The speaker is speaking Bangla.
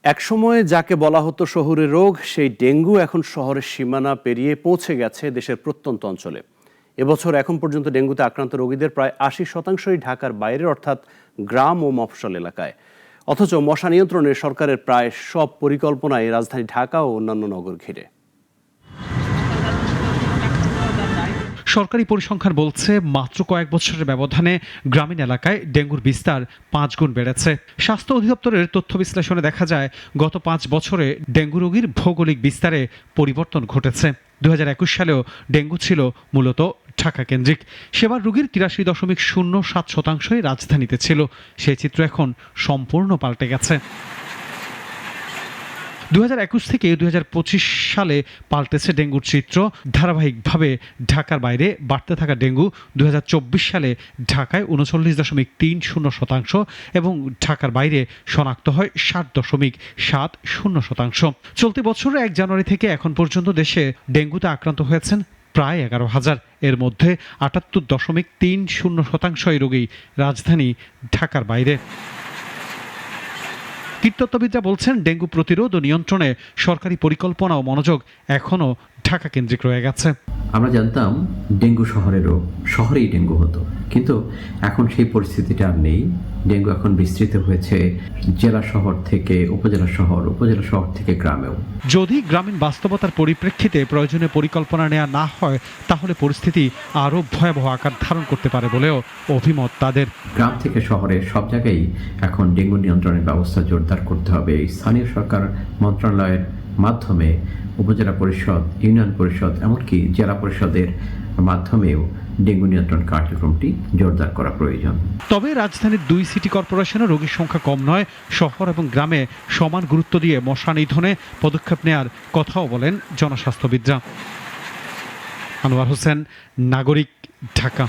একসময় যাকে বলা হতো শহুরে রোগ, সেই ডেঙ্গু এখন শহরের সীমানা পেরিয়ে পৌঁছে গেছে দেশের প্রত্যন্ত অঞ্চলে। এবছর এখন পর্যন্ত ডেঙ্গুতে আক্রান্ত রোগীদের প্রায় ৮০% ঢাকার বাইরের, অর্থাৎ গ্রাম ও মফস্বল এলাকায়। অথচ মশা নিয়ন্ত্রণে সরকারের প্রায় সব পরিকল্পনায় রাজধানী ঢাকা ও অন্যান্য নগর ঘিরে। সরকারি পরিসংখ্যান বলছে মাত্র কয়েক বছরের ব্যবধানে গ্রামীণ এলাকায় ডেঙ্গুর বিস্তার 5 গুণ বেড়েছে। স্বাস্থ্য অধিদপ্তরের তথ্য বিশ্লেষণে দেখা যায় গত 5 বছরে ডেঙ্গু রোগীর ভৌগোলিক বিস্তারে পরিবর্তন ঘটেছে। 2021 সালেও ডেঙ্গু ছিল মূলত ঢাকা কেন্দ্রিক। সেবার রোগীর 83.07% রাজধানীতে ছিল। সেই চিত্র এখন সম্পূর্ণ পাল্টে গেছে। 2021 থেকে 2025 সালে পাল্টেছে ডেঙ্গুর চিত্র। ধারাবাহিকভাবে ঢাকার বাইরে বাড়তে থাকা ডেঙ্গু 2024 সালে ঢাকায় 39.30% এবং ঢাকার বাইরে শনাক্ত হয় 60.70%। চলতি বছরের 1 জানুয়ারি থেকে এখন পর্যন্ত দেশে ডেঙ্গুতে আক্রান্ত হয়েছেন প্রায় 11,000। এর মধ্যে 78.30% রোগী রাজধানী ঢাকার বাইরে। কীটতত্ত্ববিদরা বলছেন, ডেঙ্গু প্রতিরোধ ও নিয়ন্ত্রণে সরকারি পরিকল্পনা ও মনোযোগ এখনও ঢাকা কেন্দ্রিক রয়ে গেছে। আমরা জানতাম ডেঙ্গু শহরের রোগ, শহরেই ডেঙ্গু হতো, কিন্তু এখন সেই পরিস্থিতিটা আর নেই। ডেঙ্গু এখন বিস্তৃত হয়েছে জেলা শহর থেকে উপজেলা শহর, উপজেলা শহর থেকে গ্রামেও। যদি গ্রামীণ বাস্তবতার পরিপ্রেক্ষিতে প্রয়োজনীয় পরিকল্পনা নেওয়া না হয়, তাহলে পরিস্থিতি আরও ভয়াবহ আকার ধারণ করতে পারে বলেও অভিমত তাদের। গ্রাম থেকে শহরে সব জায়গায় এখন ডেঙ্গু নিয়ন্ত্রণের ব্যবস্থা জোরদার করতে হবে। স্থানীয় সরকার মন্ত্রণালয়ের মাধ্যমে উপজেলা পরিষদ, ইউনিয়ন পরিষদ, এমনকি জেলা পরিষদের মাধ্যমেও ডেঙ্গু নিয়ন্ত্রণ কার্যক্রমটি জোরদার করা প্রয়োজন। তবে রাজধানীর 2 সিটি কর্পোরেশনে রোগীর সংখ্যা কম নয়। শহর এবং গ্রামে সমান গুরুত্ব দিয়ে মশা নিধনে পদক্ষেপ নেয়ার কথাও বলেন জনস্বাস্থ্যবিদরা। আনোয়ার হোসেন, নাগরিক, ঢাকা।